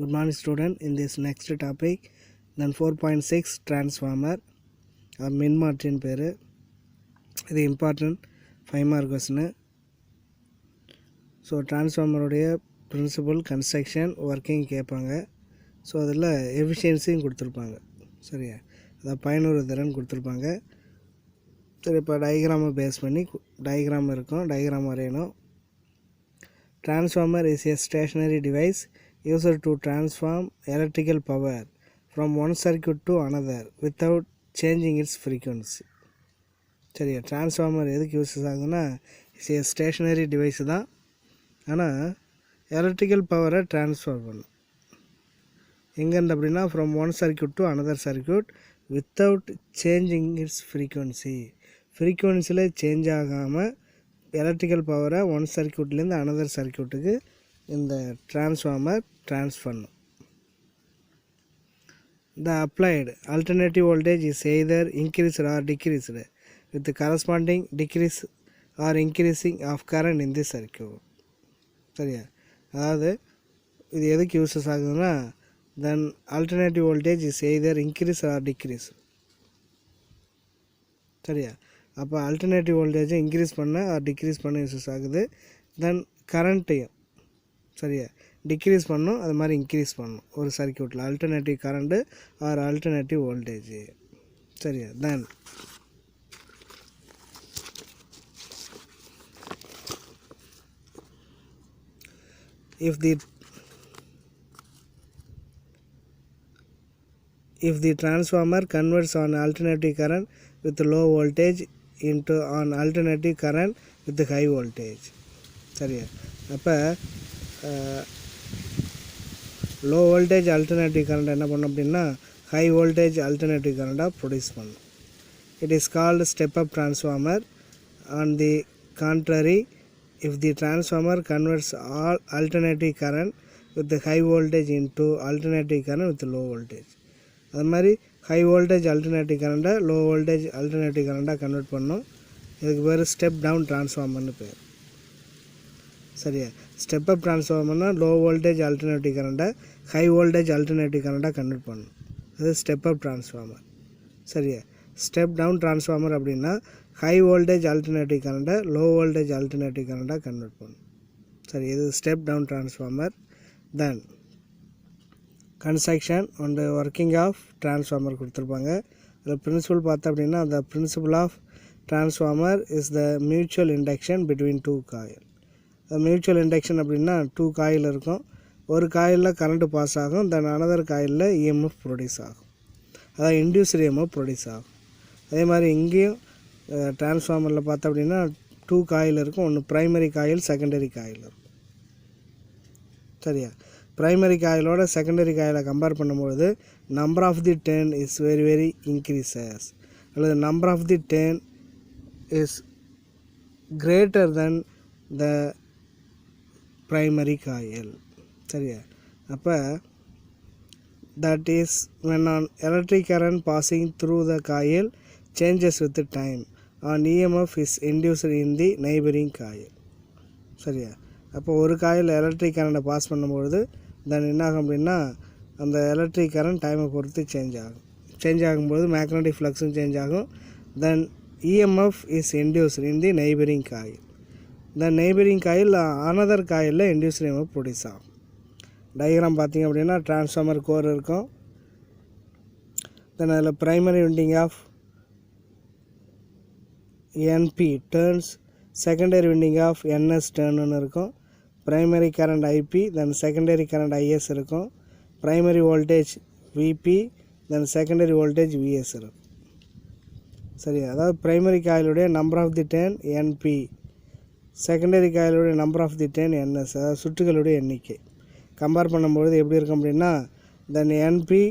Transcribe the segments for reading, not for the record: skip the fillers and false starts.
Good morning student. In this next topic then 4.6 transformer மின்மாற்றின் பேர். இது important 5 mark question. So டிரான்ஸ்ஃபார்மருடைய principle construction working கேட்பாங்க. So அதில் எஃபிஷியன்சியும் கொடுத்துருப்பாங்க. சரியா, அதாவது பயனுறு திறன் கொடுத்துருப்பாங்க. சரி, இப்போ டயக்ராமை பேஸ் பண்ணி டயக்ராம் இருக்கும், டயக்ராம் வரையணும். Transformer is a stationary device used to transform electrical power from one circuit to another without changing its frequency. சரியா, டிரான்ஸ்ஃபார்மர் எதுக்கு யூஸ் ஆகுதுன்னா இட்ஸ் ஏ ஸ்டேஷ்னரி டிவைஸ் தான். ஆனால் எலக்ட்ரிக்கல் பவரை ட்ரான்ஸ்ஃபர் பண்ணும். எங்கேருந்து அப்படின்னா from one circuit to another circuit without changing its frequency. ஃப்ரீக்குவன்சியில் சேஞ்ச் ஆகாமல் எலக்ட்ரிக்கல் பவரை ஒன் சர்க்யூட்லேருந்து அனதர் சர்க்யூட்டுக்கு இந்த டிரான்ஸ்ஃபார்மர் ட்ரான்ஸ்ஃபர் பண்ணும். The applied alternative voltage is either increased or decreased with the corresponding decrease or increasing of current in the circuit. சரியா, அதாவது இது எதுக்கு யூஸஸ் ஆகுதுன்னா தென் alternative voltage is either increase or decrease. சரியா, அப்போ அல்டர்னேட்டிவ் வோல்டேஜை increase பண்ண ஆர் டிக்ரீஸ் பண்ண யூஸஸ் ஆகுது. தென் கரண்ட்டையும் சரியா டிக்ரீஸ் பண்ணும், அது மாதிரி இன்க்ரீஸ் பண்ணும் ஒரு சர்க்யூட்டில் alternative current or alternative voltage. சரியா, then if the transformer converts on alternative current with low voltage into an alternative current with high voltage. சரியா, அப்போ லோ வோல்டேஜ் அல்டர்னேட்டிவ் கரண்ட் என்ன பண்ணும் அப்படின்னா ஹை வோல்டேஜ் அல்டர்னேட்டிவ் கரண்ட்டாக ப்ரொடியூஸ் பண்ணும். It is called step up transformer. On the contrary, if the transformer converts all alternative current with high voltage into alternative current with low voltage. அது மாதிரி high voltage alternative கரண்ட்டை low voltage alternative கரண்ட்டாக convert பண்ணும். இதுக்கு பேர் step down டிரான்ஸ்ஃபார்மர்னு பேர். சரியா, ஸ்டெப் அப் டிரான்ஸ்ஃபார்மர்னால் லோ வோல்டேஜ் அல்டர்னேட்டிவ் கரண்ட்டை ஹை வோல்டேஜ் அல்டர்னேட்டிவ் கரண்ட்டாக கன்வெர்ட் பண்ணும். அது ஸ்டெப் அப் டிரான்ஸ்ஃபார்மர். சரியா, ஸ்டெப் டவுன் டிரான்ஸ்ஃபார்மர் அப்படின்னா ஹை வோல்டேஜ் அல்டர்னேட்டிவ் கரண்ட்டை லோ வோல்டேஜ் அல்டர்னேட்டிவ் கரண்ட்டாக கன்வெர்ட் பண்ணும். சரி, இது step down transformer. Then construction and working of transformer கொடுத்துருப்பாங்க. அதில் பிரின்சிபல் பார்த்தா அப்படின்னா த principal of transformer is the mutual induction between two coil. Mutual induction அப்படின்னா டூ காயில் இருக்கும். ஒரு காயிலில் கரண்ட்டு பாஸ் ஆகும், தென் அனதர் காயிலில் இஎம்எஃப் ப்ரொடியூஸ் ஆகும். அதாவது இன்டியூஸ்டு இஎம்எஃப் ப்ரொடியூஸ் ஆகும். அதே மாதிரி இங்கேயும் டிரான்ஸ்ஃபார்மரில் பார்த்தா அப்படின்னா டூ காயில் இருக்கும். ஒன்று ப்ரைமரி காயில், செகண்டரி காயில் இருக்கும். சரியா, ப்ரைமரி காயிலோட செகண்டரி காயிலை கம்பேர் பண்ணும்பொழுது number of the turn is very very increases, அல்லது number of the turn is greater than the primary coil. சரியா, அப்போ that is when an electric current passing through the coil changes with the time and EMF is induced in the neighboring coil. சரியா, அப்போ ஒரு coil electric கரண்ட்டை pass பண்ணும்பொழுது தென் என்ன ஆகும் அப்படின்னா அந்த எலக்ட்ரிக் கரண்ட் டைமை பொறுத்து சேஞ்ச் ஆகும். சேஞ்ச் ஆகும்போது மேக்னெட்டிக் ஃப்ளக்ஸும் சேஞ்ச் ஆகும். Then EMF is induced in the neighbouring coil. Then neighbouring coil another காயிலில் இன்டியூஸ்டு இஎம்எஃப் ப்ரொடியூஸ் ஆகும். டயக்ராம் பார்த்திங்க அப்படின்னா டிரான்ஸ்ஃபார்மர் கோர் இருக்கும். தென் அதில் primary winding of NP turns, secondary winding of NS turn இருக்கும். Primary current IP, then secondary current IS இருக்கும். Primary voltage VP, then secondary voltage VS இருக்கும். சரி, அதாவது ப்ரைமரி காயிலுடைய number of the turn NP, secondary காயிலுடைய number of the turn NS, அதாவது சுற்றுகளுடைய எண்ணிக்கை. கம்பேர் பண்ணும்பொழுது எப்படி இருக்கும் அப்படின்னா then NP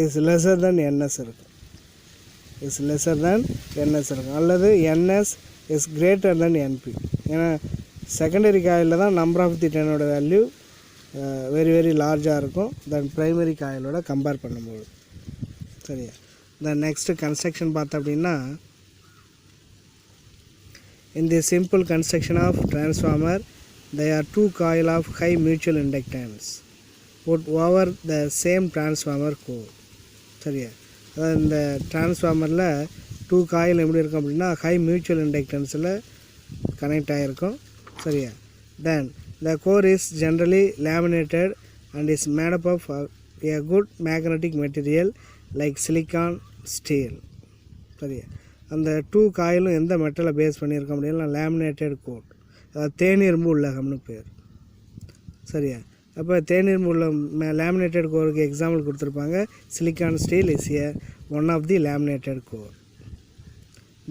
is lesser than NS இருக்கும், இஸ் லெஸர் தென் என்எஸ் இருக்கும், அல்லது NS is greater than NP. ஏன்னா செகண்டரி காயிலில் தான் நம்பர் ஆஃப் தி டேர்னோட வேல்யூ வெரி வெரி லார்ஜாக இருக்கும் தென் ப்ரைமரி காயிலோட கம்பேர் பண்ணும்போது. சரியா, தென் நெக்ஸ்ட்டு கன்ஸ்ட்ரக்ஷன் பார்த்தோம் அப்படின்னா in the simple construction of transformer they are two coil of high mutual inductance put over the same transformer core. சரியா, அதாவது இந்த டிரான்ஸ்ஃபார்மரில் டூ காயில் எப்படி இருக்கும் அப்படின்னா ஹை மியூச்சுவல் இண்டக்டன்ஸில் கனெக்ட் ஆகிருக்கும். சரியா, then the core is generally laminated and is made up of a good magnetic material like silicon steel. சரியா, அந்த டூ காயிலும் எந்த மெட்டலை பேஸ் பண்ணியிருக்க அப்படின்னா லேமினேட்டட் கோட், அதாவது தேனிரும்பு உள்ளகம்னு பேர். சரியா, அப்போ தேனிரும்பு உள்ள லேமினேட்டட் கோருக்கு எக்ஸாம்பிள் கொடுத்துருப்பாங்க. Silicon steel is a one of the laminated core.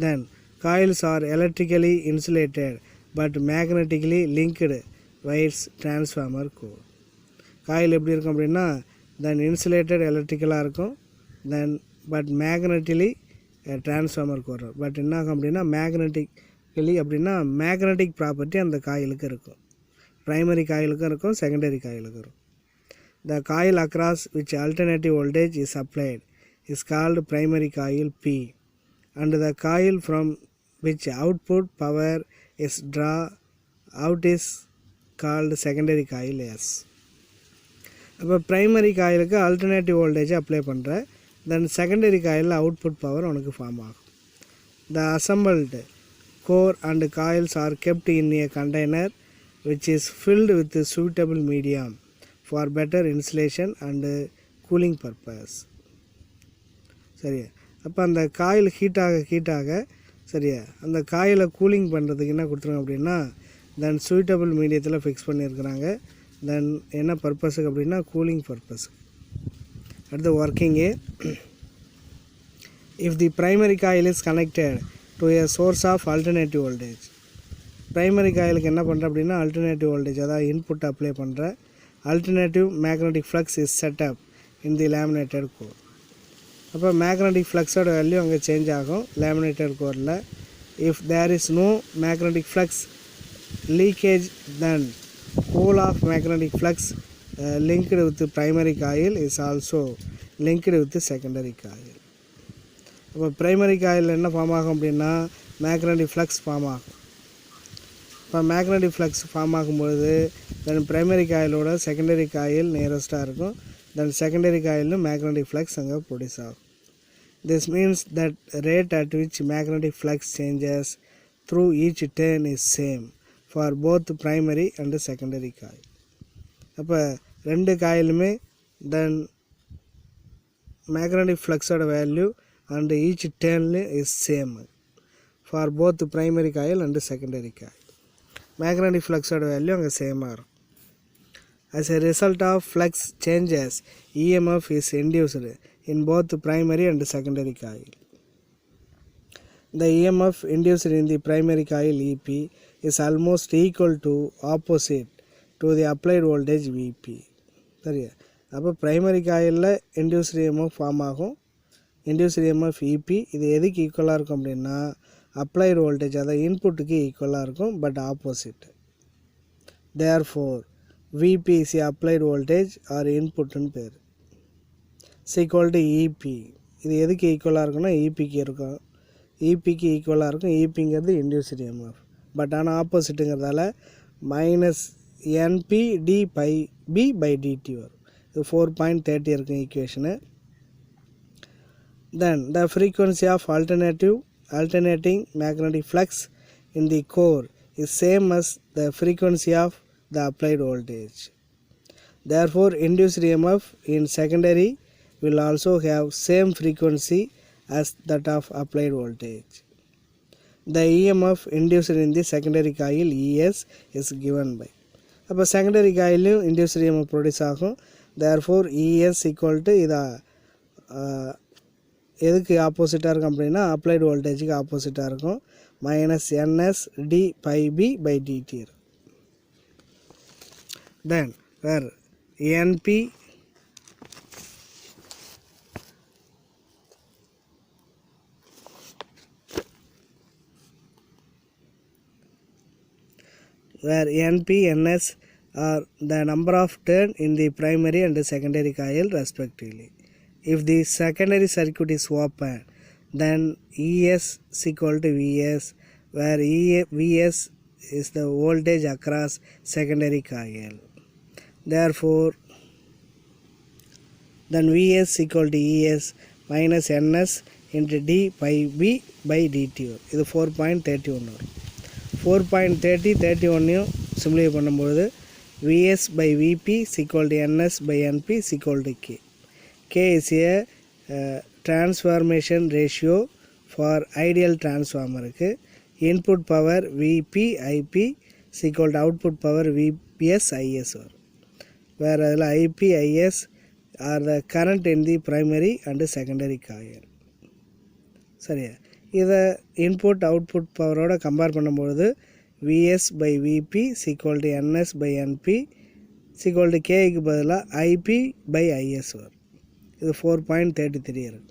Then coils are electrically insulated but magnetically linked wires transformer core. Coil எப்படி இருக்கும் அப்படின்னா தென் இன்சுலேட்டட் எலக்ட்ரிக்கலாக இருக்கும், then but magnetically transformer core. But என்ன ஆகும் அப்படின்னா மேக்னட்டிக்கலி அப்படின்னா மேக்னட்டிக் ப்ராப்பர்ட்டி அந்த காயிலுக்கு இருக்கும். ப்ரைமரி காயிலுக்கும் இருக்கும், செகண்டரி காயிலுக்கும் இருக்கும். த coil across which alternative voltage is applied is called primary coil P and the coil from which output power is draw out is called secondary coil S. அப்போ primary காயிலுக்கு alternative வோல்டேஜை apply பண்ணுற, then secondary காயிலில் output power உனக்கு form ஆகும். The assembled core and coils are kept in a container which is filled with suitable medium for better insulation and cooling purpose. சரியா, அப்போ அந்த காயில் ஹீட்டாக சரியா அந்த காயிலை கூலிங் பண்ணுறதுக்கு என்ன கொடுத்துருங்க அப்படின்னா தென் சூட்டபிள் மீடியத்தில் ஃபிக்ஸ் பண்ணியிருக்கிறாங்க. தென் என்ன பர்பஸுக்கு அப்படின்னா கூலிங் பர்பஸுக்கு. அடுத்து working, if the primary coil is connected to a source of alternative voltage. Primary காயிலுக்கு என்ன பண்ணுற அப்படின்னா ஆல்டர்னேட்டிவ் வோல்டேஜ், அதாவது இன்புட் அப்ளை பண்ணுற. Alternative magnetic flux is set up in the laminated core. அப்போ மேக்னெட்டிக் ஃப்ளக்ஸோட வேல்யூ அங்கே சேஞ்ச் ஆகும் லேமினேட்டட் கோரில். If there is no magnetic flux leakage then pole of magnetic flux linked with the primary coil is also linked with the secondary coil. அப்போ primary coil என்ன form ஆகும் அப்படின்னா magnetic flux form ஆகும். இப்போ magnetic flux form ஆகும்பொழுது then primary காயிலோட secondary coil நியரஸ்ட்டாக இருக்கும், தென் செகண்டரி காயிலும் மேக்னெட்டிக் ஃப்ளக்ஸ் அங்கே ப்ரொடியூஸ் ஆகும். This means that rate at which magnetic flux changes through each turn is same for both primary and secondary coil. அப்போ ரெண்டு காயிலுமே தென் மேக்னெட்டிக் ஃப்ளக்ஸோட வேல்யூ அண்டு ஈச் டேர்ன்ல is same for both primary coil and secondary coil. Magnetic ஃப்ளக்ஸோட value அங்கே சேமாக இருக்கும். As a result of flux changes, EMF is induced in both primary and secondary coil. The EMF induced in the primary coil EP is almost equal to opposite to the applied voltage VP. சரியா, அப்போ primary காயிலில் induced EMF form ஆகும், induced EMF EP. இது எதுக்கு ஈக்குவலாக இருக்கும் அப்படின்னா applied voltage, அதாவது இன்புட்டுக்கு ஈக்குவலாக இருக்கும், but opposite. Therefore VP is applied voltage or inputன்னு பேர். Equal to EP. இது எதுக்கு ஈக்குவலாக இருக்குன்னா EPக்கு இருக்கும், EPக்கு ஈக்குவலாக இருக்கும். EPங்கிறது இன்டியூஸ்டு EMF, பட் ஆனால் ஆப்போசிட்டுங்கிறதால -NPD/B/dt வரும். இது 4.30 இருக்கும் equation. Then the frequency of alternating magnetic flux in the core is same as the frequency of the applied voltage. Therefore, induced EMF in secondary will also have same frequency as that of applied voltage. The EMF induced in the secondary coil ES is given by. அப்போ secondary காயிலும் induced EMF produce ஆகும். Therefore ES equal to இதை எதுக்கு ஆப்போசிட்டாக இருக்கும் அப்படின்னா applied வோல்டேஜுக்கு ஆப்போசிட்டாக இருக்கும், -NSD/B/dt இருக்கும். Then where NP NS are the number of turn in the primary and the secondary coil respectively. If the secondary circuit is open, then ES is equal to VS, where VS is the voltage across secondary coil. Therefore, then Vs equal to Es minus Ns into d pi b by dt. இது 4.31 வரும். 4.31 simplify பண்ணும்போது Vs by Vp is equal to Ns by Np is equal to K. K is a transformation ratio for ideal transformer. Input power Vp Ip is equal to output power Vps Is வரும். வேறு அதில் Ip Is are the current in the primary and secondary coil. சரியா, இதை input output பவரோட compare பண்ணும்பொழுது Vs by Vp is equal to Ns by Np is equal to Kக்கு பதிலாக Ip by Is வரும். இது 4.33 இருக்கு.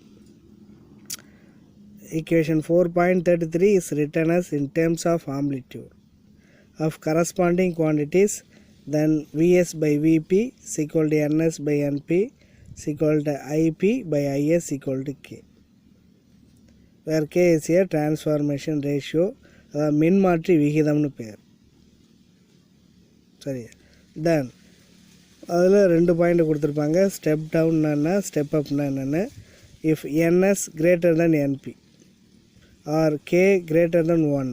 Equation 4.33 is written as in terms of amplitude of corresponding quantities. Then Vs by Vp is equal to Ns by Np is equal to Ip by Is equal to K, where K is a transformation ratio, மின்மாற்றி விகிதம்னு பேர். சரி, தென் அதில் 2 point கொடுத்துருப்பாங்க. Step டவுன்னா என்ன, step அப்னா என்னென்னு. If Ns greater than Np or K greater than 1,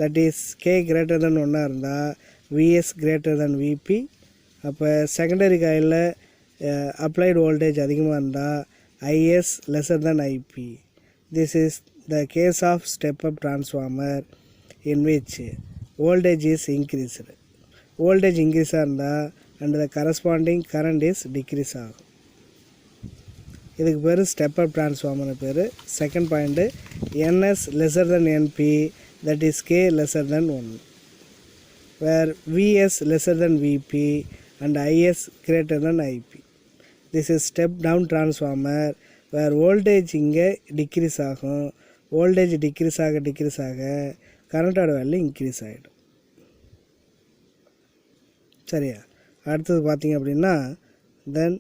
that is K greater than 1 இருந்தால் Vs greater than Vp. அப்போ secondary காயிலில் அப்ளைடு வோல்டேஜ் அதிகமாக இருந்தால் Is lesser than Ip. This is the case of step-up transformer in which voltage is increased. Voltage increase இருந்தால் and the corresponding current is decrease ஆகும். இதுக்கு பேர் step-up transformer பேர். Second point Ns lesser than Np, that is K lesser than 1, where Vs lesser than Vp and Is greater than Ip. This is step down transformer where voltage இங்கே degrees ஆகும். voltage degrees ஆக கரண்டோட value increase ஆகிடும். சரியா, அடுத்தது பார்த்திங்க அப்படின்னா தென்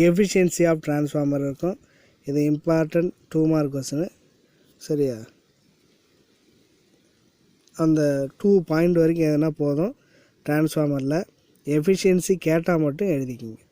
efficiency of transformer இருக்கும். இது இம்பார்ட்டன்ட் 2 மார்க் கொஸ்டின். சரியா, அந்த 2 பாயிண்ட் வரைக்கும் எதுனா போதும். டிரான்ஸ்ஃபார்மரில் எஃபிஷியன்சி கேட்டால் மட்டும் எழுதிக்கிங்க.